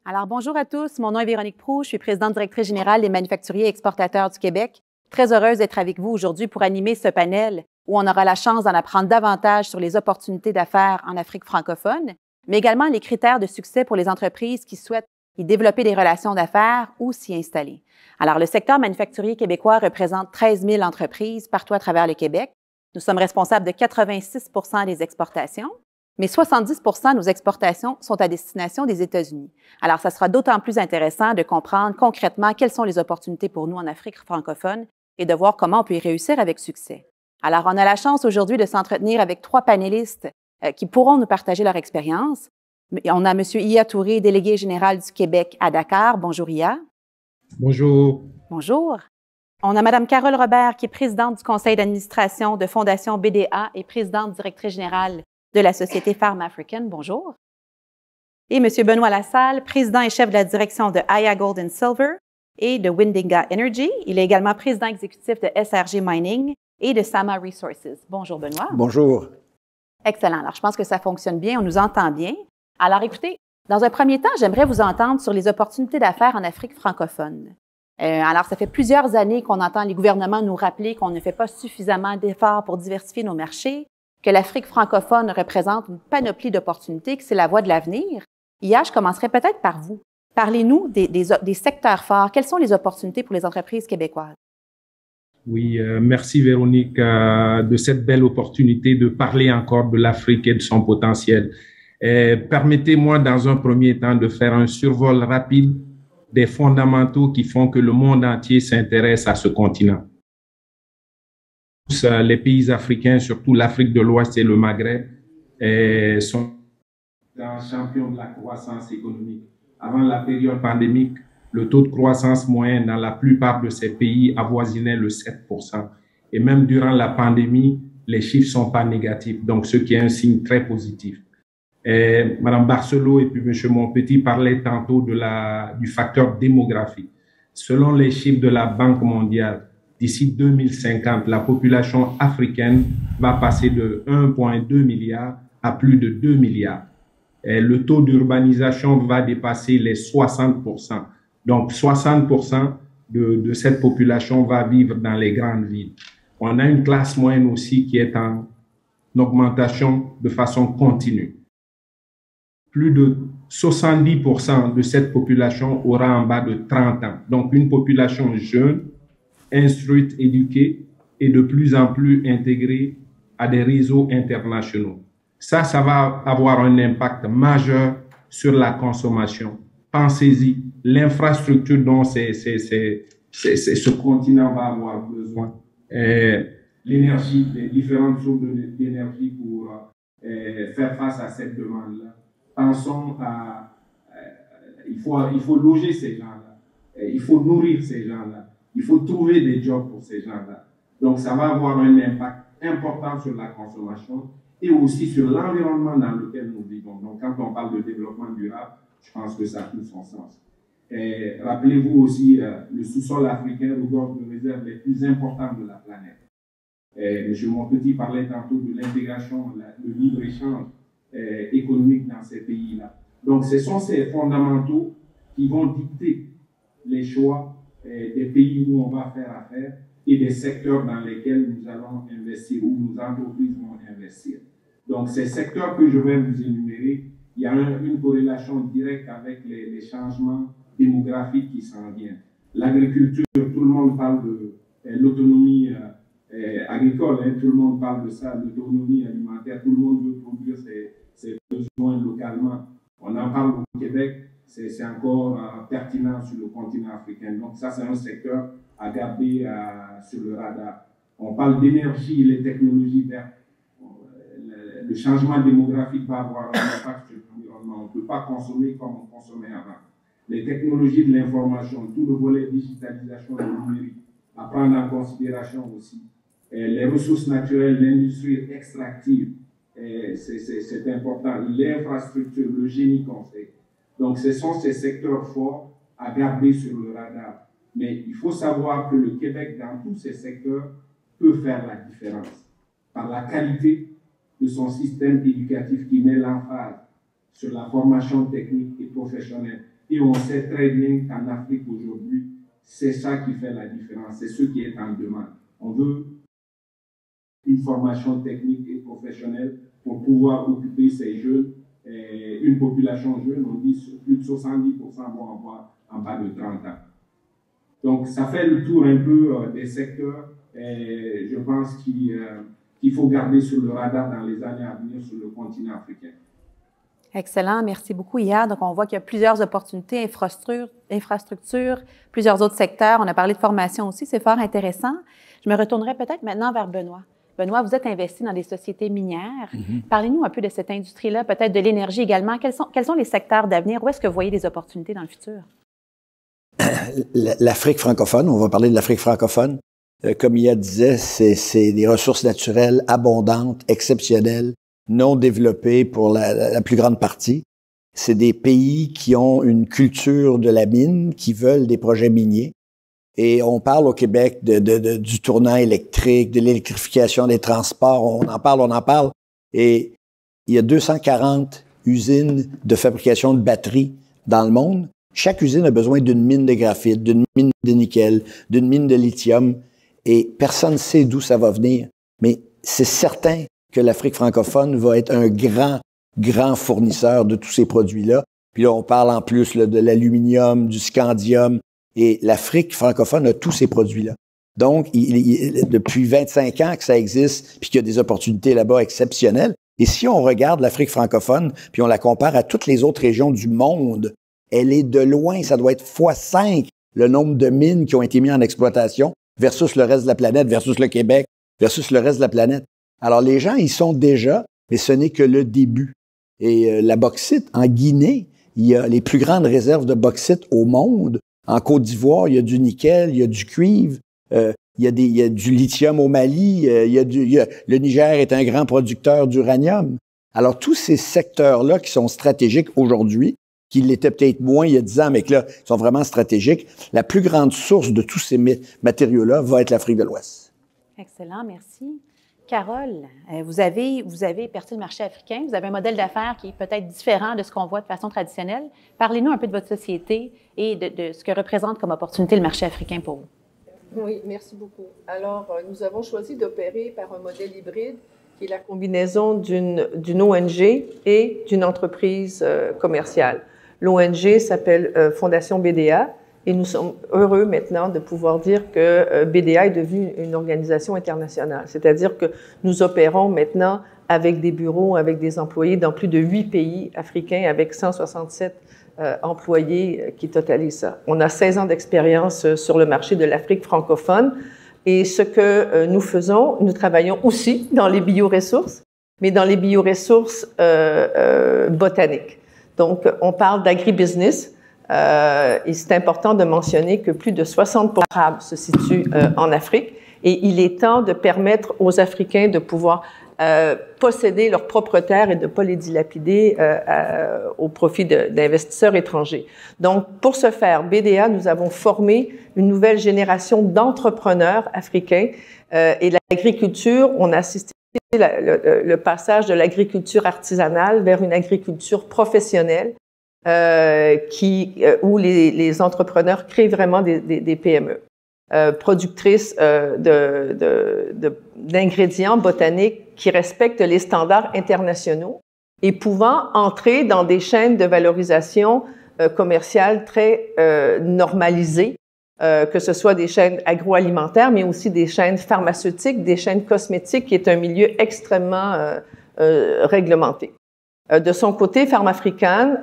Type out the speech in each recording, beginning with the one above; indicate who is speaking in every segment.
Speaker 1: Alors, bonjour à tous. Mon nom est Véronique Proulx. Je suis présidente directrice générale des manufacturiers et exportateurs du Québec. Très heureuse d'être avec vous aujourd'hui pour animer ce panel où on aura la chance d'en apprendre davantage sur les opportunités d'affaires en Afrique francophone, mais également les critères de succès pour les entreprises qui souhaitent y développer des relations d'affaires ou s'y installer. Alors, le secteur manufacturier québécois représente 13 000 entreprises partout à travers le Québec. Nous sommes responsables de 86 % des exportations. Mais 70 % de nos exportations sont à destination des États-Unis. Alors, ça sera d'autant plus intéressant de comprendre concrètement quelles sont les opportunités pour nous en Afrique francophone et de voir comment on peut y réussir avec succès. Alors, on a la chance aujourd'hui de s'entretenir avec 3 panélistes qui pourront nous partager leur expérience. On a M. Iya Touré, délégué général du Québec à Dakar. Bonjour, Iya.
Speaker 2: Bonjour.
Speaker 1: Bonjour. On a Mme Carole Robert, qui est présidente du conseil d'administration de Fondation BDA et présidente directrice générale de la société Farm African. Bonjour. Et M. Benoît Lassalle, président et chef de la direction de Aya Gold and Silver et de Windinga Energy. Il est également président exécutif de SRG Mining et de Sama Resources. Bonjour, Benoît.
Speaker 3: Bonjour.
Speaker 1: Excellent. Alors, je pense que ça fonctionne bien, on nous entend bien. Alors, écoutez, dans un premier temps, j'aimerais vous entendre sur les opportunités d'affaires en Afrique francophone. Alors, ça fait plusieurs années qu'on entend les gouvernements nous rappeler qu'on ne fait pas suffisamment d'efforts pour diversifier nos marchés, que l'Afrique francophone représente une panoplie d'opportunités, que c'est la voie de l'avenir. Iya, je commencerai peut-être par vous. Parlez-nous des secteurs forts. Quelles sont les opportunités pour les entreprises québécoises?
Speaker 2: Oui, merci Véronique de cette belle opportunité de parler encore de l'Afrique et de son potentiel. Permettez-moi dans un premier temps de faire un survol rapide des fondamentaux qui font que le monde entier s'intéresse à ce continent. Les pays africains, surtout l'Afrique de l'Ouest et le Maghreb, sont champions de la croissance économique. Avant la période pandémique, le taux de croissance moyen dans la plupart de ces pays avoisinait le 7%. Et même durant la pandémie, les chiffres sont pas négatifs, donc ce qui est un signe très positif. Madame Barcelot et puis Monsieur Monpetit parlaient tantôt du facteur démographique. Selon les chiffres de la Banque mondiale, d'ici 2050, la population africaine va passer de 1,2 milliard à plus de 2 milliards. Et le taux d'urbanisation va dépasser les 60%. Donc, 60% de cette population va vivre dans les grandes villes. On a une classe moyenne aussi qui est en augmentation de façon continue. Plus de 70% de cette population aura en bas de 30 ans. Donc, une population jeune, instruite, éduquée et de plus en plus intégrée à des réseaux internationaux. Ça va avoir un impact majeur sur la consommation. Pensez-y, l'infrastructure dont ce continent va avoir besoin. L'énergie, les différentes sources d'énergie pour faire face à cette demande-là. Pensons à... il faut loger ces gens-là. Il faut nourrir ces gens-là. Il faut trouver des jobs pour ces gens-là. Donc, ça va avoir un impact important sur la consommation et aussi sur l'environnement dans lequel nous vivons. Donc, quand on parle de développement durable, je pense que ça a tout son sens. Rappelez-vous aussi, le sous-sol africain regorge de réserves les plus importantes de la planète. M. Monpetit parlait tantôt de l'intégration, de libre-échange économique dans ces pays-là. Donc, ce sont ces fondamentaux qui vont dicter les choix des pays où on va faire affaire et des secteurs dans lesquels nous allons investir, où nos entreprises vont investir. Donc, ces secteurs que je vais vous énumérer, il y a une corrélation directe avec les changements démographiques qui s'en viennent. L'agriculture, tout le monde parle de l'autonomie agricole, hein, tout le monde parle de ça, l'autonomie alimentaire, tout le monde veut produire ses besoins localement. On en parle au Québec, c'est encore pertinent sur le continent africain. Donc ça, c'est un secteur à garder sur le radar. On parle d'énergie et les technologies vertes. Le changement démographique va avoir un impact sur l'environnement. On ne peut pas consommer comme on consommait avant. les technologies de l'information, tout le volet digitalisation et numérique, à prendre en considération aussi. Les ressources naturelles, l'industrie extractive, c'est important. L'infrastructure, le génie qu'on fait. Donc, ce sont ces secteurs forts à garder sur le radar. Mais il faut savoir que le Québec, dans tous ces secteurs, peut faire la différence par la qualité de son système éducatif qui met l'emphase sur la formation technique et professionnelle. Et on sait très bien qu'en Afrique aujourd'hui, c'est ça qui fait la différence, c'est ce qui est en demande. On veut une formation technique et professionnelle pour pouvoir occuper ces jeunes. Une population jeune, on dit plus de 70% vont avoir en bas de 30 ans. Donc, ça fait le tour un peu des secteurs. Je pense qu'il faut garder sur le radar dans les années à venir sur le continent africain.
Speaker 1: Excellent, merci beaucoup, Ia. Donc, on voit qu'il y a plusieurs opportunités, infrastructures, plusieurs autres secteurs. On a parlé de formation aussi, c'est fort intéressant. Je me retournerai peut-être maintenant vers Benoît. Benoît, vous êtes investi dans des sociétés minières. Parlez-nous un peu de cette industrie-là, peut-être de l'énergie également. Quels sont les secteurs d'avenir? Où est-ce que vous voyez des opportunités dans le futur?
Speaker 3: L'Afrique francophone, on va parler de l'Afrique francophone. Comme Ia disait, c'est des ressources naturelles abondantes, exceptionnelles, non développées pour la plus grande partie. C'est des pays qui ont une culture de la mine, qui veulent des projets miniers. Et on parle au Québec du tournant électrique, de l'électrification des transports. On en parle. Et il y a 240 usines de fabrication de batteries dans le monde. Chaque usine a besoin d'une mine de graphite, d'une mine de nickel, d'une mine de lithium. Et personne ne sait d'où ça va venir. Mais c'est certain que l'Afrique francophone va être un grand fournisseur de tous ces produits-là. Puis là, on parle en plus là, de l'aluminium, du scandium. Et l'Afrique francophone a tous ces produits-là. Donc, depuis 25 ans que ça existe, puis qu'il y a des opportunités là-bas exceptionnelles. Et si on regarde l'Afrique francophone, puis on la compare à toutes les autres régions du monde, elle est de loin, ça doit être x5 le nombre de mines qui ont été mises en exploitation versus le reste de la planète, versus le Québec, versus le reste de la planète. Alors, les gens, ils sont déjà, mais ce n'est que le début. Et la bauxite, en Guinée, il y a les plus grandes réserves de bauxite au monde. En Côte d'Ivoire, il y a du nickel, il y a du cuivre, il y a du lithium au Mali, le Niger est un grand producteur d'uranium. Alors, tous ces secteurs-là qui sont stratégiques aujourd'hui, qui l'étaient peut-être moins il y a 10 ans, mais que là, sont vraiment stratégiques, la plus grande source de tous ces matériaux-là va être l'Afrique de l'Ouest.
Speaker 1: Excellent, merci. Carole, vous avez percé le marché africain, vous avez un modèle d'affaires qui est peut-être différent de ce qu'on voit de façon traditionnelle. Parlez-nous un peu de votre société et de ce que représente comme opportunité le marché africain pour vous.
Speaker 4: Oui, merci beaucoup. Alors, nous avons choisi d'opérer par un modèle hybride qui est la combinaison d'une ONG et d'une entreprise commerciale. L'ONG s'appelle Fondation BDA. Et nous sommes heureux maintenant de pouvoir dire que BDA est devenue une organisation internationale. C'est-à-dire que nous opérons maintenant avec des bureaux, avec des employés dans plus de 8 pays africains, avec 167 employés qui totalisent ça. On a 16 ans d'expérience sur le marché de l'Afrique francophone. Et ce que nous faisons, nous travaillons aussi dans les bioressources, mais dans les bioressources botaniques. Donc, on parle d'agribusiness. Et c'est important de mentionner que plus de 60% se situent en Afrique et il est temps de permettre aux Africains de pouvoir posséder leurs propres terres et de ne pas les dilapider au profit d'investisseurs étrangers. Donc, pour ce faire, BDA, nous avons formé une nouvelle génération d'entrepreneurs africains et l'agriculture, on a assisté le passage de l'agriculture artisanale vers une agriculture professionnelle. Où les entrepreneurs créent vraiment des PME, productrices d'ingrédients botaniques qui respectent les standards internationaux et pouvant entrer dans des chaînes de valorisation commerciale très normalisées, que ce soit des chaînes agroalimentaires, mais aussi des chaînes pharmaceutiques, des chaînes cosmétiques, qui est un milieu extrêmement réglementé. De son côté, Pharmafrican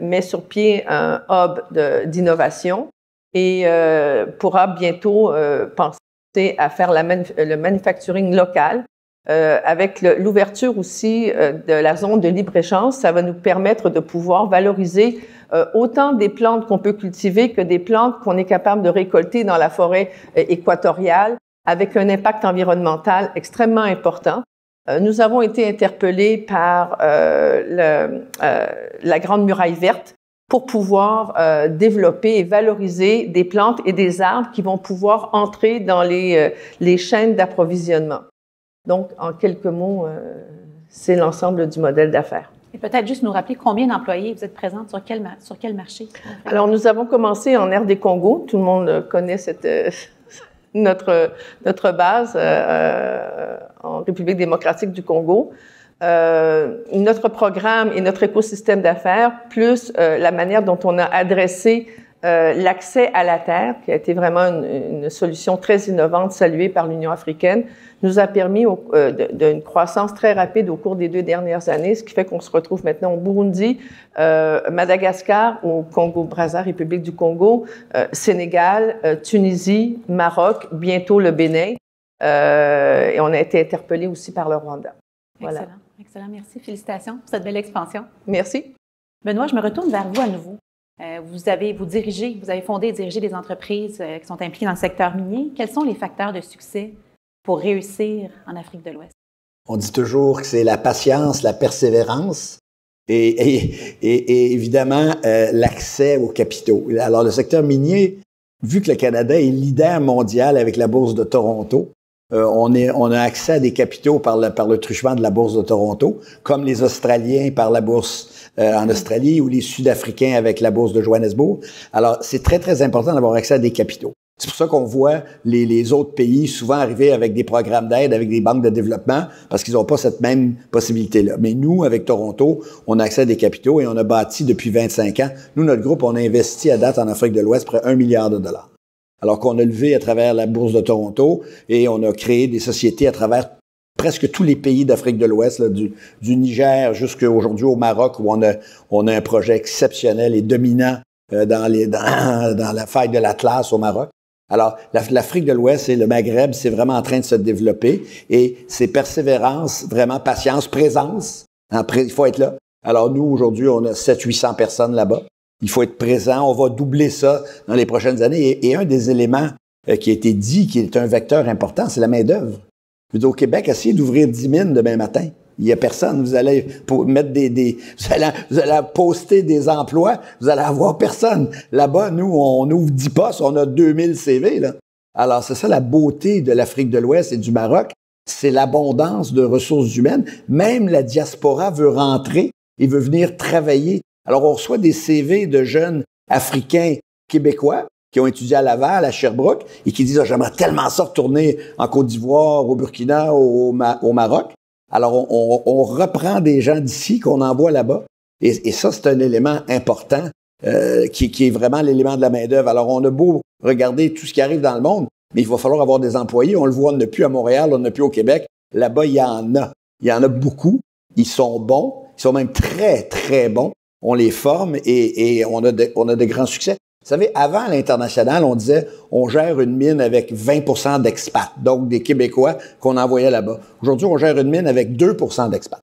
Speaker 4: met sur pied un hub d'innovation et pourra bientôt penser à faire le manufacturing local Avec l'ouverture aussi de la zone de libre-échange, ça va nous permettre de pouvoir valoriser autant des plantes qu'on peut cultiver que des plantes qu'on est capable de récolter dans la forêt équatoriale avec un impact environnemental extrêmement important. Nous avons été interpellés par la Grande Muraille Verte pour pouvoir développer et valoriser des plantes et des arbres qui vont pouvoir entrer dans les chaînes d'approvisionnement. Donc, en quelques mots, c'est l'ensemble du modèle d'affaires.
Speaker 1: Et peut-être juste nous rappeler combien d'employés vous êtes présents sur quel marché?
Speaker 4: Alors, nous avons commencé en RD Congo. Tout le monde connaît notre base en République démocratique du Congo. Notre programme et notre écosystème d'affaires, plus la manière dont on a adressé l'accès à la terre, qui a été vraiment une solution très innovante, saluée par l'Union africaine, nous a permis d'une croissance très rapide au cours des 2 dernières années, ce qui fait qu'on se retrouve maintenant au Burundi, Madagascar, au Congo-Brazza, République du Congo, Sénégal, Tunisie, Maroc, bientôt le Bénin, et on a été interpellés aussi par le Rwanda. Voilà.
Speaker 1: Excellent, excellent. Merci. Félicitations pour cette belle expansion.
Speaker 4: Merci.
Speaker 1: Benoît, je me retourne vers vous à nouveau. Vous avez fondé et dirigé des entreprises qui sont impliquées dans le secteur minier. Quels sont les facteurs de succès pour réussir en Afrique de l'Ouest?
Speaker 3: On dit toujours que c'est la patience, la persévérance et évidemment l'accès aux capitaux. Alors, le secteur minier, vu que le Canada est leader mondial avec la Bourse de Toronto, on a accès à des capitaux par le truchement de la Bourse de Toronto, comme les Australiens par la Bourse en Australie ou les Sud-Africains avec la Bourse de Johannesburg. Alors, c'est très, très important d'avoir accès à des capitaux. C'est pour ça qu'on voit les autres pays souvent arriver avec des programmes d'aide, avec des banques de développement, parce qu'ils n'ont pas cette même possibilité-là. Mais nous, avec Toronto, on a accès à des capitaux et on a bâti depuis 25 ans. Nous, notre groupe, on a investi à date en Afrique de l'Ouest près de $1 milliard. Alors qu'on a levé à travers la Bourse de Toronto et on a créé des sociétés à travers presque tous les pays d'Afrique de l'Ouest, là, du Niger jusqu'à aujourd'hui au Maroc, où on a un projet exceptionnel et dominant dans la faille de l'Atlas au Maroc. Alors, l'Afrique de l'Ouest et le Maghreb, c'est vraiment en train de se développer et c'est persévérance, vraiment patience, présence. Il faut être là. Alors, nous, aujourd'hui, on a 700-800 personnes là-bas. Il faut être présent. On va doubler ça dans les prochaines années. Et un des éléments qui a été dit, qui est un vecteur important, c'est la main-d'œuvre. Au Québec, essayez d'ouvrir 10 mines demain matin. Il y a personne. Vous allez mettre vous allez poster des emplois. Vous allez avoir personne. Là-bas, nous, on ouvre 10 postes. On a 2000 CV, là. Alors, c'est ça la beauté de l'Afrique de l'Ouest et du Maroc. C'est l'abondance de ressources humaines. Même la diaspora veut rentrer et veut venir travailler. Alors, on reçoit des CV de jeunes Africains québécois qui ont étudié à Laval, à Sherbrooke, et qui disent « j'aimerais tellement ça retourner en Côte d'Ivoire, au Burkina, au Maroc ». Alors, on reprend des gens d'ici qu'on envoie là-bas. Et ça, c'est un élément important qui est vraiment l'élément de la main-d'œuvre. Alors, on a beau regarder tout ce qui arrive dans le monde, mais il va falloir avoir des employés. On le voit, on n'a plus à Montréal, on n'a plus au Québec. Là-bas, il y en a. Il y en a beaucoup. Ils sont bons. Ils sont même très, très bons. On les forme et on a de grands succès. Vous savez, avant à l'international, on disait on gère une mine avec 20% d'expats, donc des Québécois qu'on envoyait là-bas. Aujourd'hui, on gère une mine avec 2% d'expats.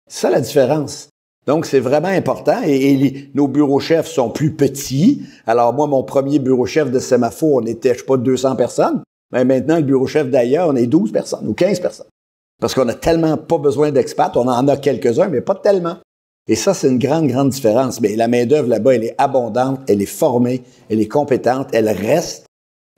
Speaker 3: C'est ça la différence. Donc, c'est vraiment important et nos bureaux-chefs sont plus petits. Alors, moi, mon premier bureau-chef de Semafo, on était, 200 personnes. Mais maintenant, le bureau-chef d'ailleurs, on est 12 personnes ou 15 personnes. Parce qu'on a tellement pas besoin d'expats. On en a quelques-uns, mais pas tellement. Et ça, c'est une grande, grande différence. Mais la main-d'œuvre là-bas, elle est abondante, elle est formée, elle est compétente, elle reste.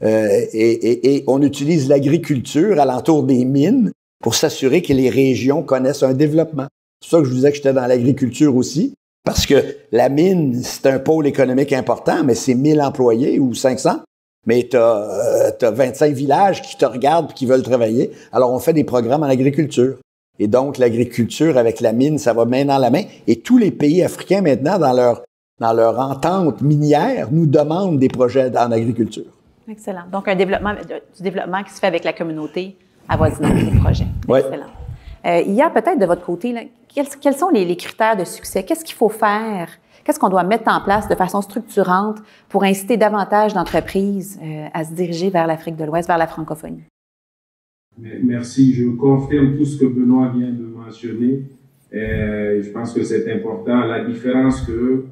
Speaker 3: Et on utilise l'agriculture alentour des mines pour s'assurer que les régions connaissent un développement. C'est pour ça que je vous disais que j'étais dans l'agriculture aussi, parce que la mine, c'est un pôle économique important, mais c'est 1000 employés ou 500. Mais t'as 25 villages qui te regardent et qui veulent travailler. Alors, on fait des programmes en agriculture. Et donc, l'agriculture avec la mine, ça va main dans la main. Et tous les pays africains, maintenant, dans leur entente minière, nous demandent des projets en agriculture.
Speaker 1: Excellent. Donc, du développement qui se fait avec la communauté avoisinante des projets.
Speaker 3: Oui.
Speaker 1: Excellent. Il y a peut-être de votre côté, là, quels sont les critères de succès? Qu'est-ce qu'il faut faire? Qu'est-ce qu'on doit mettre en place de façon structurante pour inciter davantage d'entreprises à se diriger vers l'Afrique de l'Ouest, vers la francophonie?
Speaker 2: Merci. Je confirme tout ce que Benoît vient de mentionner. Je pense que c'est important. La différence que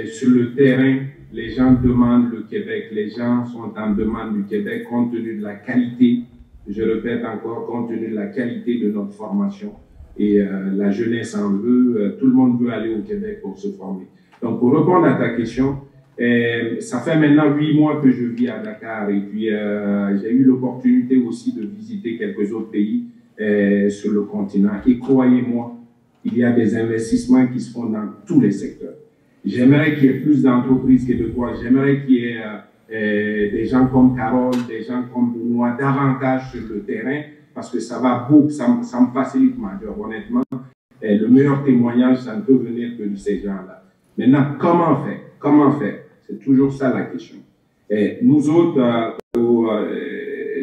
Speaker 2: sur le terrain, les gens demandent le Québec. Les gens sont en demande du Québec compte tenu de la qualité, je répète encore, compte tenu de la qualité de notre formation. Et la jeunesse en veut. Tout le monde veut aller au Québec pour se former. Donc, pour répondre à ta question, ça fait maintenant 8 mois que je vis à Dakar et puis j'ai eu l'opportunité aussi de visiter quelques autres pays sur le continent. Et croyez-moi, il y a des investissements qui se font dans tous les secteurs. J'aimerais qu'il y ait plus d'entreprises québécoises. J'aimerais qu'il y ait des gens comme Carole, des gens comme Benoît, davantage sur le terrain, parce que ça va beaucoup, ça me facilite ma job, honnêtement. Le meilleur témoignage, ça ne peut venir que de ces gens-là. Maintenant, comment faire? Comment faire? C'est toujours ça la question. Et nous autres,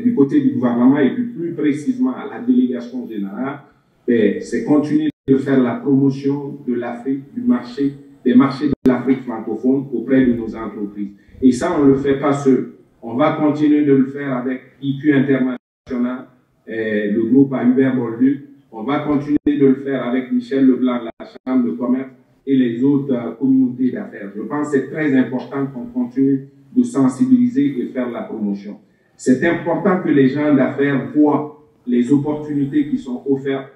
Speaker 2: du côté du gouvernement et plus précisément à la délégation générale, c'est continuer de faire la promotion de l'Afrique, des marchés de l'Afrique francophone auprès de nos entreprises. Et ça, on ne le fait pas seul. On va continuer de le faire avec IQ International, le groupe à Hubert Bolduc. On va continuer de le faire avec Michel Leblanc de la Chambre de commerce et les autres communautés d'affaires. Je pense que c'est très important qu'on continue de sensibiliser et faire la promotion. C'est important que les gens d'affaires voient les opportunités qui sont offertes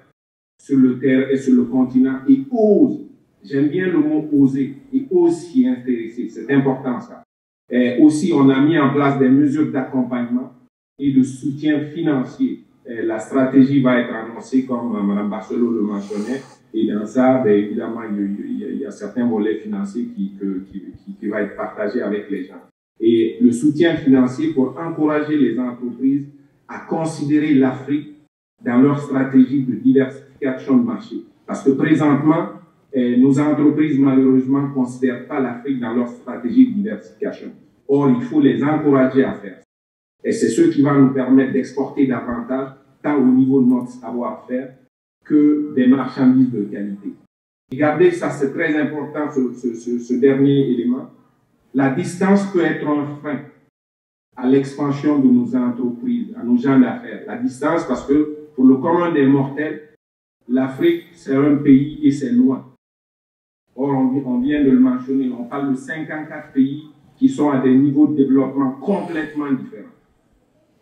Speaker 2: sur le terrain et sur le continent et osent. J'aime bien le mot oser et osent s'y intéresser. C'est important ça. Et aussi, on a mis en place des mesures d'accompagnement et de soutien financier. La stratégie va être annoncée comme Mme Barcelot le mentionnait. Et dans ça, évidemment, il y a certains volets financiers qui va être partagé avec les gens. Et le soutien financier pour encourager les entreprises à considérer l'Afrique dans leur stratégie de diversification de marché. Parce que présentement, nos entreprises, malheureusement, ne considèrent pas l'Afrique dans leur stratégie de diversification. Or, il faut les encourager à faire ça. Et c'est ce qui va nous permettre d'exporter davantage, tant au niveau de notre savoir-faire, que des marchandises de qualité. Regardez, ça c'est très important, ce dernier élément. La distance peut être un frein à l'expansion de nos entreprises, à nos gens d'affaires. La distance, parce que pour le commun des mortels, l'Afrique, c'est un pays et c'est loin. Or, on vient de le mentionner, on parle de 54 pays qui sont à des niveaux de développement complètement différents.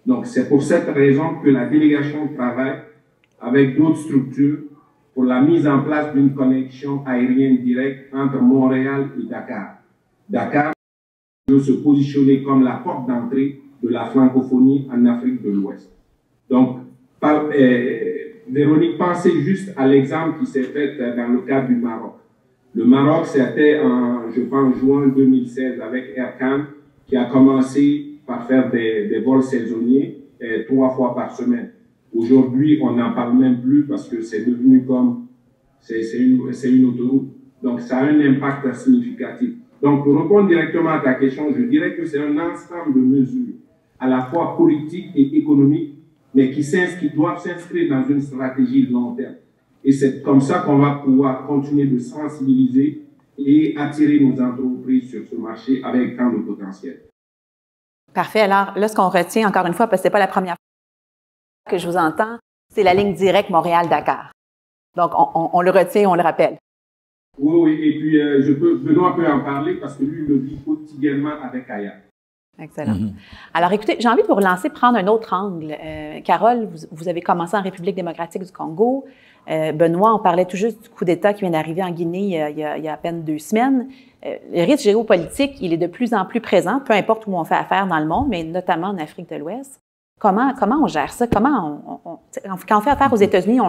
Speaker 2: Donc, c'est pour cette raison que la délégation travaille avec d'autres structures pour la mise en place d'une connexion aérienne directe entre Montréal et Dakar. Dakar veut se positionner comme la porte d'entrée de la francophonie en Afrique de l'Ouest. Donc, Véronique, pensez juste à l'exemple qui s'est fait dans le cadre du Maroc. Le Maroc, c'était en, je pense, juin 2016 avec Aircam, qui a commencé par faire des vols saisonniers 3 fois par semaine. Aujourd'hui, on n'en parle même plus parce que c'est devenu comme, c'est une autoroute. Donc, ça a un impact significatif. Donc, pour répondre directement à ta question, je dirais que c'est un ensemble de mesures, à la fois politiques et économiques, mais qui doivent s'inscrire dans une stratégie de long terme. Et c'est comme ça qu'on va pouvoir continuer de sensibiliser et attirer nos entreprises sur ce marché avec tant de potentiel.
Speaker 1: Parfait. Alors, là, ce qu'on retient, encore une fois, parce que ce n'est pas la première fois que je vous entends, c'est la ligne directe Montréal-Dakar. Donc, on le retient, on le rappelle.
Speaker 2: Oui, et puis Benoît peut en parler parce que lui, il le vit quotidiennement avec Aya.
Speaker 1: Excellent. Alors, écoutez, j'ai envie de vous relancer, prendre un autre angle. Carole, vous avez commencé en République démocratique du Congo. Benoît, on parlait tout juste du coup d'État qui vient d'arriver en Guinée il y a à peine 2 semaines. Le risque géopolitique, il est de plus en plus présent, peu importe où on fait affaire dans le monde, mais notamment en Afrique de l'Ouest. Comment on gère ça? Comment quand on fait affaire aux États-Unis,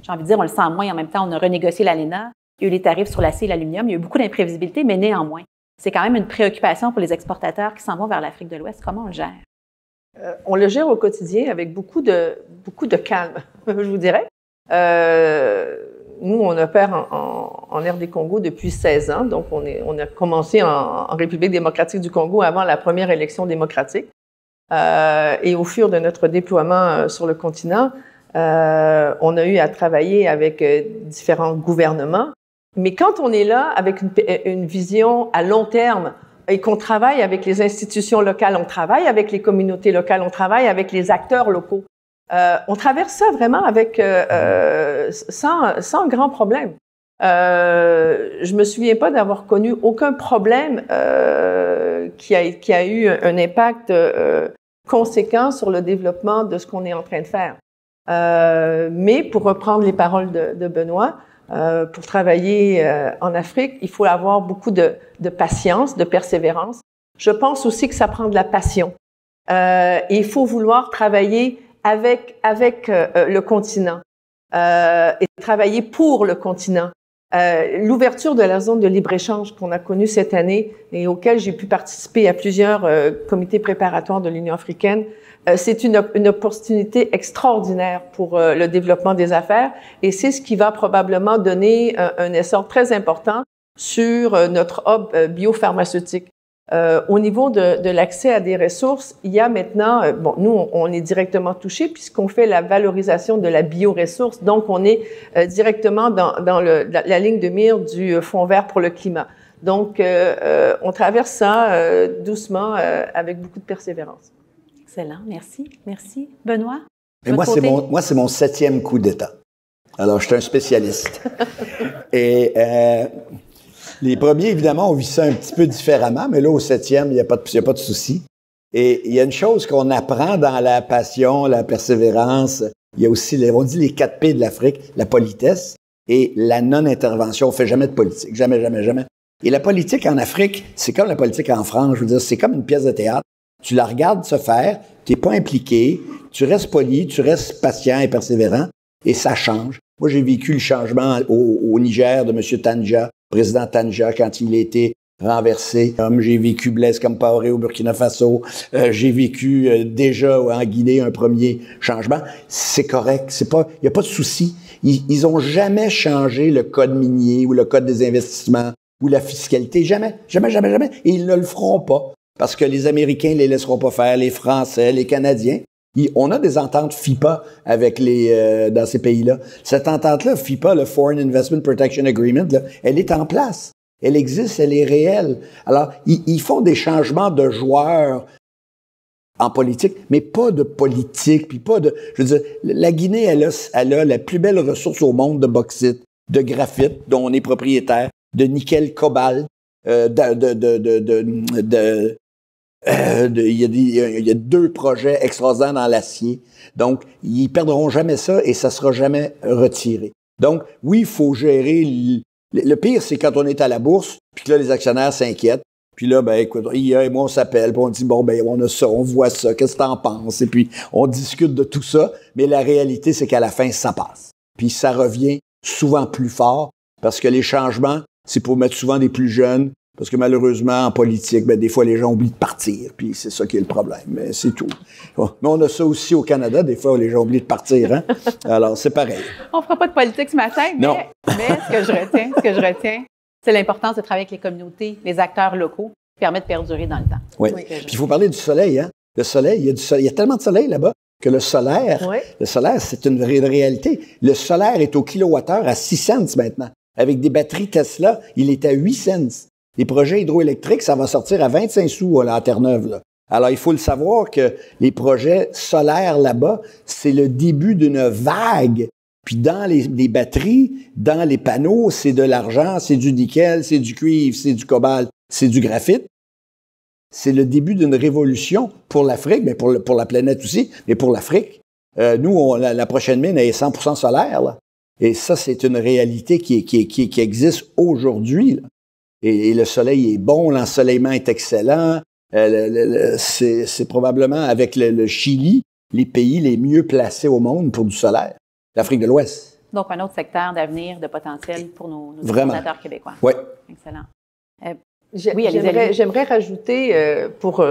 Speaker 1: j'ai envie de dire, on le sent moins. En même temps, on a renégocié l'ALENA. Il y a eu les tarifs sur l'acier et l'aluminium. Il y a eu beaucoup d'imprévisibilité, mais néanmoins, c'est quand même une préoccupation pour les exportateurs qui s'en vont vers l'Afrique de l'Ouest. Comment on le gère?
Speaker 4: On le gère au quotidien avec beaucoup de calme, je vous dirais. Nous, on opère en RD Congo depuis 16 ans, donc on a commencé en République démocratique du Congo avant la première élection démocratique. Et au fur de notre déploiement sur le continent, on a eu à travailler avec différents gouvernements. Mais quand on est là avec une vision à long terme et qu'on travaille avec les institutions locales, on travaille avec les communautés locales, on travaille avec les acteurs locaux, On traverse ça vraiment avec sans grand problème. Je me souviens pas d'avoir connu aucun problème qui a eu un impact conséquent sur le développement de ce qu'on est en train de faire. Mais pour reprendre les paroles de Benoît, pour travailler en Afrique, il faut avoir beaucoup de patience, de persévérance. Je pense aussi que ça prend de la passion. Et il faut vouloir travailler avec le continent et travailler pour le continent. L'ouverture de la zone de libre-échange qu'on a connue cette année et auquel j'ai pu participer à plusieurs comités préparatoires de l'Union africaine, c'est une opportunité extraordinaire pour le développement des affaires et c'est ce qui va probablement donner un essor très important sur notre hub biopharmaceutique. Au niveau de l'accès à des ressources, il y a maintenant, nous, on est directement touchés puisqu'on fait la valorisation de la bioressource, donc on est directement dans la ligne de mire du Fonds vert pour le climat. Donc, on traverse ça doucement, avec beaucoup de persévérance.
Speaker 1: Excellent, merci. Merci. Benoît?
Speaker 3: Et moi, c'est mon 7e coup d'État. Alors, je suis un spécialiste. Et les premiers, évidemment, on vit ça un petit peu différemment, mais là, au 7e, il n'y a pas de souci. Et il y a une chose qu'on apprend dans la passion, la persévérance, il y a aussi, on dit les 4 P de l'Afrique, la politesse et la non-intervention. On fait jamais de politique, jamais, jamais, jamais. Et la politique en Afrique, c'est comme la politique en France, je veux dire, c'est comme une pièce de théâtre. Tu la regardes se faire, tu n'es pas impliqué, tu restes poli, tu restes patient et persévérant, et ça change. Moi, j'ai vécu le changement au Niger de M. Tanja, président Tanja, quand il a été renversé. J'ai vécu Blaise Compaoré au Burkina Faso. J'ai vécu déjà en Guinée un premier changement. C'est correct. Il n'y a pas de souci. Ils ont jamais changé le code minier ou le code des investissements ou la fiscalité. Jamais. Jamais, jamais, jamais. Et ils ne le feront pas. Parce que les Américains ne les laisseront pas faire, les Français, les Canadiens. On a des ententes FIPA avec dans ces pays-là. Cette entente-là, FIPA, le Foreign Investment Protection Agreement, là, elle est en place. Elle existe, elle est réelle. Alors, ils font des changements de joueurs en politique, mais pas de politique, puis pas de... Je veux dire, la Guinée, elle a la plus belle ressource au monde de bauxite, de graphite, dont on est propriétaire, de nickel, cobalt, il y a 2 projets extraordinaires dans l'acier. Donc, ils perdront jamais ça et ça sera jamais retiré. Donc, oui, il faut gérer... Le pire, c'est quand on est à la bourse, puis que là, les actionnaires s'inquiètent. Puis là, écoute, IA et moi, on s'appelle, puis on dit, on a ça, on voit ça, qu'est-ce que t'en penses? Et puis, on discute de tout ça. Mais la réalité, c'est qu'à la fin, ça passe. Puis, ça revient souvent plus fort parce que les changements, c'est pour mettre souvent des plus jeunes. Parce que malheureusement, en politique, des fois, les gens oublient de partir. Puis c'est ça qui est le problème. Mais c'est tout. Bon. Mais on a ça aussi au Canada. Des fois, les gens oublient de partir. Hein? Alors, c'est pareil.
Speaker 1: On fera pas de politique ce matin, mais ce que je retiens, c'est l'importance de travailler avec les communautés, les acteurs locaux, qui permettent de perdurer dans le temps.
Speaker 3: Oui. Puis il faut parler du soleil. Hein? Le soleil, il y a tellement de soleil là-bas que le solaire, c'est une réalité. Le solaire est au kilowattheure à 6 cents maintenant. Avec des batteries Tesla, il est à 8 cents. Les projets hydroélectriques, ça va sortir à 25 sous à la Terre-Neuve. Là. Alors, il faut le savoir que les projets solaires là-bas, c'est le début d'une vague. Puis dans les batteries, dans les panneaux, c'est de l'argent, c'est du nickel, c'est du cuivre, c'est du cobalt, c'est du graphite. C'est le début d'une révolution pour l'Afrique, mais pour la planète aussi, mais pour l'Afrique. Nous, la prochaine mine est 100% solaire. Là. Et ça, c'est une réalité qui existe aujourd'hui. Là. Et le soleil est bon, l'ensoleillement est excellent. C'est probablement, avec le Chili, les pays les mieux placés au monde pour du solaire. L'Afrique de l'Ouest.
Speaker 1: Donc, un autre secteur d'avenir, de potentiel pour nos consommateurs québécois.
Speaker 3: Oui.
Speaker 1: Excellent.
Speaker 4: J'aimerais rajouter, pour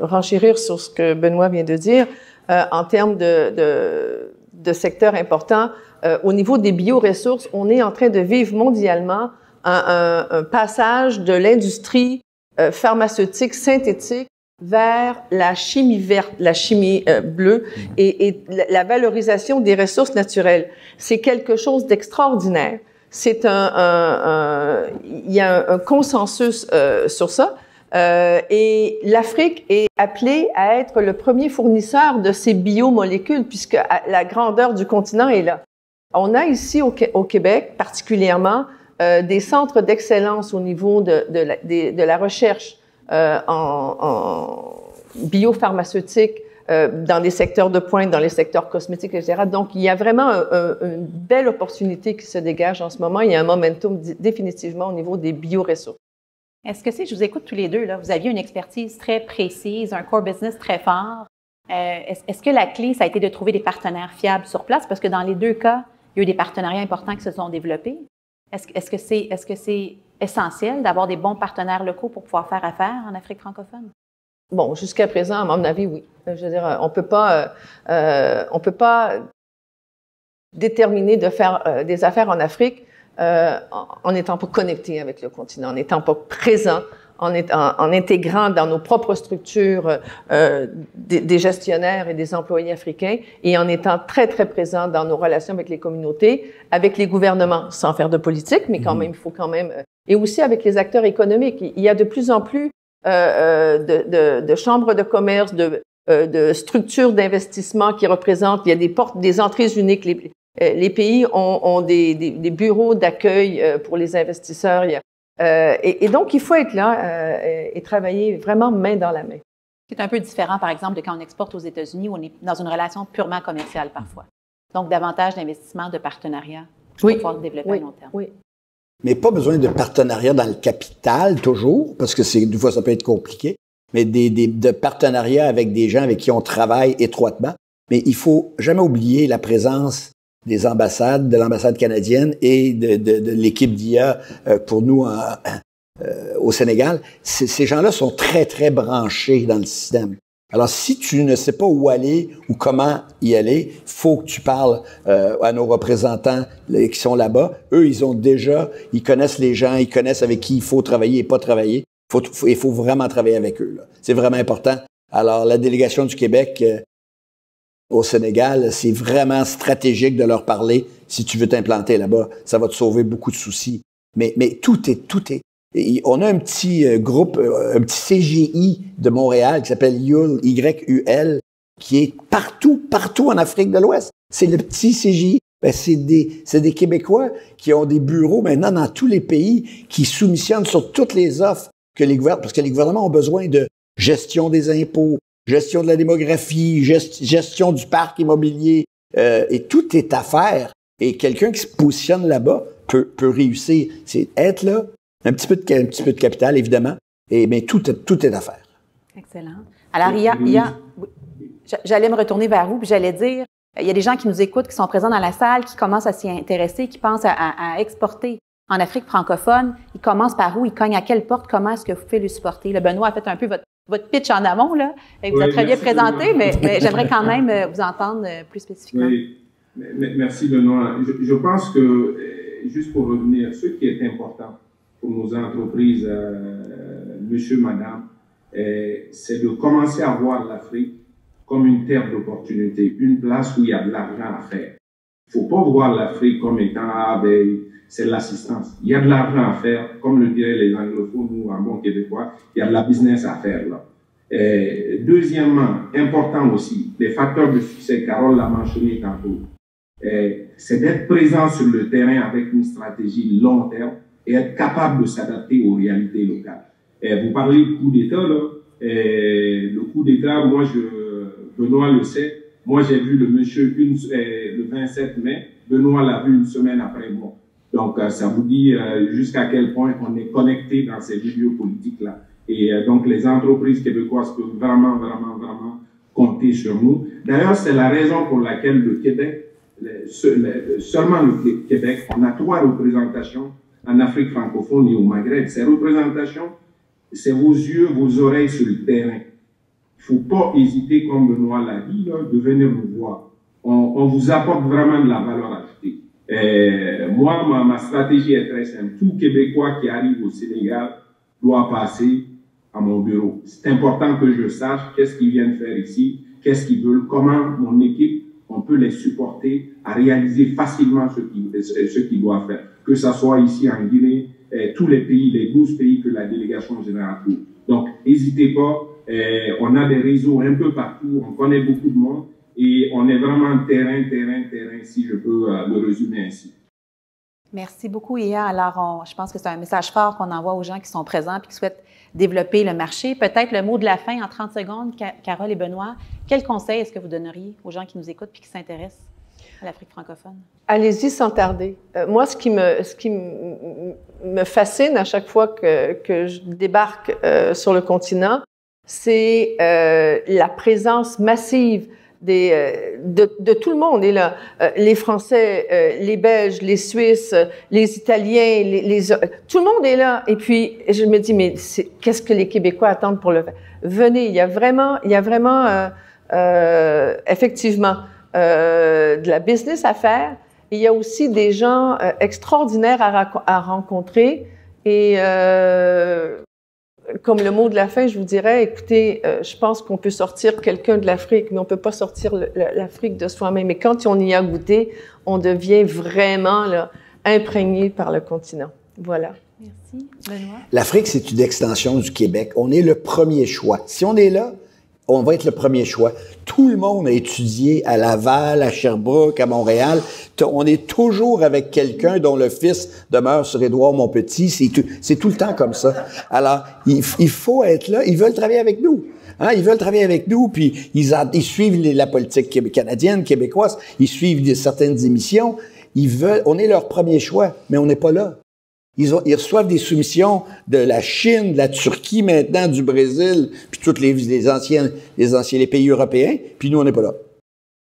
Speaker 4: renchérir sur ce que Benoît vient de dire, en termes de secteurs importants, au niveau des bioressources, on est en train de vivre mondialement un passage de l'industrie pharmaceutique synthétique vers la chimie verte, la chimie bleue et la valorisation des ressources naturelles. C'est quelque chose d'extraordinaire. C'est il y a un consensus sur ça. Et l'Afrique est appelée à être le premier fournisseur de ces biomolécules, puisque la grandeur du continent est là. On a ici au Québec, particulièrement, des centres d'excellence au niveau de la recherche en biopharmaceutique, dans les secteurs de pointe, dans les secteurs cosmétiques, etc. Donc, il y a vraiment une belle opportunité qui se dégage en ce moment. Il y a un momentum définitivement au niveau des bioressources.
Speaker 1: Est-ce que je vous écoute tous les deux, là, vous aviez une expertise très précise, un core business très fort. Est-ce que la clé, ça a été de trouver des partenaires fiables sur place? Parce que dans les deux cas, il y a eu des partenariats importants qui se sont développés. Est-ce que c'est essentiel d'avoir des bons partenaires locaux pour pouvoir faire affaire en Afrique francophone?
Speaker 4: Bon, jusqu'à présent, à mon avis, oui. Je veux dire, on peut pas déterminer de faire des affaires en Afrique en n'étant pas connecté avec le continent, en n'étant pas présent, en intégrant dans nos propres structures des gestionnaires et des employés africains et en étant très, très présent dans nos relations avec les communautés, avec les gouvernements, sans faire de politique, mais quand même, il faut quand même... et aussi avec les acteurs économiques. Il y a de plus en plus de chambres de commerce, de structures d'investissement qui représentent... Il y a des entrées uniques. Les pays ont des bureaux d'accueil pour les investisseurs. Et donc, il faut être là et travailler vraiment main dans la main.
Speaker 1: C'est un peu différent, par exemple, de quand on exporte aux États-Unis où on est dans une relation purement commerciale parfois. Donc, davantage d'investissement, de partenariat pour pouvoir développer à long terme.
Speaker 4: Oui.
Speaker 3: Mais pas besoin de partenariat dans le capital, toujours, parce que des fois, ça peut être compliqué, mais de partenariat avec des gens avec qui on travaille étroitement. Mais il faut jamais oublier la présence des ambassades, de l'ambassade canadienne et de l'équipe d'IA pour nous au Sénégal. Ces gens-là sont très, très branchés dans le système. Alors, si tu ne sais pas où aller ou comment y aller, faut que tu parles à nos représentants qui sont là-bas. Eux, ils connaissent les gens, ils connaissent avec qui il faut travailler et pas travailler. Il faut vraiment travailler avec eux, là. C'est vraiment important. Alors, la délégation du Québec au Sénégal, c'est vraiment stratégique de leur parler. Si tu veux t'implanter là-bas, ça va te sauver beaucoup de soucis. Mais tout est. On a un petit groupe, un petit CGI de Montréal qui s'appelle YUL, Y-U-L, qui est partout en Afrique de l'Ouest. C'est le petit CGI. Ben, c'est des Québécois qui ont des bureaux maintenant dans tous les pays, qui soumissionnent sur toutes les offres que parce que les gouvernements ont besoin de gestion des impôts, gestion de la démographie, gestion du parc immobilier, et tout est à faire. Et quelqu'un qui se positionne là-bas peut réussir. C'est être là, un petit peu de capital, évidemment, mais tout est à faire.
Speaker 1: Excellent. Alors, j'allais me retourner vers vous, puis j'allais dire, il y a des gens qui nous écoutent, qui sont présents dans la salle, qui commencent à s'y intéresser, qui pensent à exporter en Afrique francophone. Ils commencent par où? Ils cognent à quelle porte? Comment est-ce que vous pouvez le supporter? Le Benoît a fait un peu votre pitch en amont, là. Et vous êtes très bien présenté, mais j'aimerais quand même vous entendre plus spécifiquement.
Speaker 2: Oui. Merci, Benoît. Je pense que, juste pour revenir, ce qui est important pour nos entreprises, monsieur, madame, c'est de commencer à voir l'Afrique comme une terre d'opportunité, une place où il y a de l'argent à faire. Il ne faut pas voir l'Afrique comme étant, c'est l'assistance. Il y a de l'argent à faire, comme le diraient les anglophones, nous, en bon québécois, il y a de la business à faire là. Deuxièmement, important aussi, les facteurs de succès, Carole l'a mentionné tantôt, c'est d'être présent sur le terrain avec une stratégie long terme et être capable de s'adapter aux réalités locales. Vous parlez du coup d'État, là. Le coup d'État, moi, Benoît le sait, moi j'ai vu le monsieur le 27 mai, Benoît l'a vu une semaine après moi. Donc, ça vous dit jusqu'à quel point on est connecté dans ces milieux politiques-là. Et donc, les entreprises québécoises peuvent vraiment compter sur nous. D'ailleurs, c'est la raison pour laquelle le Québec, seulement le Québec, on a 3 représentations en Afrique francophone et au Maghreb. Ces représentations, c'est vos yeux, vos oreilles sur le terrain. Il ne faut pas hésiter, comme Benoît l'a dit, là, de venir nous voir. On vous apporte vraiment de la valeur ajoutée. Moi, ma stratégie est très simple. Tout Québécois qui arrive au Sénégal doit passer à mon bureau. C'est important que je sache qu'est-ce qu'ils viennent faire ici, qu'est-ce qu'ils veulent, comment mon équipe, on peut les supporter à réaliser facilement ce qu'ils doivent faire. Que ça soit ici en Guinée, tous les pays, les 12 pays que la délégation générale couvre. Donc, n'hésitez pas. On a des réseaux un peu partout. On connaît beaucoup de monde. Et on est vraiment terrain, si je peux le résumer ainsi.
Speaker 1: Merci beaucoup, Ia. Alors, je pense que c'est un message fort qu'on envoie aux gens qui sont présents et qui souhaitent développer le marché. Peut-être le mot de la fin en 30 secondes, Carole et Benoît. Quel conseil est-ce que vous donneriez aux gens qui nous écoutent et qui s'intéressent à l'Afrique francophone?
Speaker 4: Allez-y sans tarder. Moi, ce qui me fascine à chaque fois que je débarque sur le continent, c'est la présence massive de tout le monde est là. Les Français, les Belges, les Suisses, les Italiens, tout le monde est là. Et puis, je me dis, mais qu'est-ce que les Québécois attendent pour le faire? Venez, il y a vraiment effectivement de la business à faire. Il y a aussi des gens extraordinaires à rencontrer. Et comme le mot de la fin, je vous dirais, écoutez, je pense qu'on peut sortir quelqu'un de l'Afrique, mais on peut pas sortir l'Afrique de soi-même. Et quand on y a goûté, on devient vraiment là, imprégné par le continent. Voilà.
Speaker 1: Merci. Benoît?
Speaker 3: L'Afrique, c'est une extension du Québec. On est le premier choix. Si on est là, on va être le premier choix. Tout le monde a étudié à Laval, à Sherbrooke, à Montréal. On est toujours avec quelqu'un dont le fils demeure sur Édouard-Montpetit. C'est tout le temps comme ça. Alors, il faut être là. Ils veulent travailler avec nous. Hein? Ils veulent travailler avec nous, puis ils suivent la politique canadienne, québécoise. Ils suivent certaines émissions. On est leur premier choix, mais on n'est pas là. Ils reçoivent des soumissions de la Chine, de la Turquie maintenant, du Brésil, puis tous les pays européens, puis nous, on n'est pas là.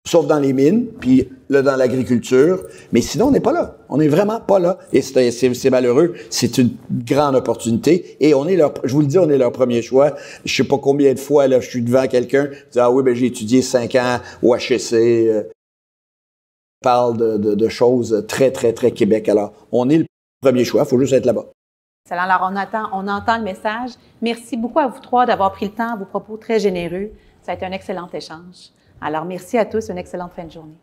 Speaker 3: Sauf dans les mines, puis là, dans l'agriculture. Mais sinon, on n'est pas là. On n'est vraiment pas là. Et c'est malheureux. C'est une grande opportunité. Et je vous le dis, on est leur premier choix. Je sais pas combien de fois, là, je suis devant quelqu'un, je dis, ah oui, ben, j'ai étudié 5 ans au HEC. Parle de choses très, très, très Québec. Alors, on est le premier choix, il faut juste être là-bas.
Speaker 1: Excellent. Alors, on entend le message. Merci beaucoup à vous trois d'avoir pris le temps, vos propos très généreux. Ça a été un excellent échange. Alors, merci à tous, une excellente fin de journée.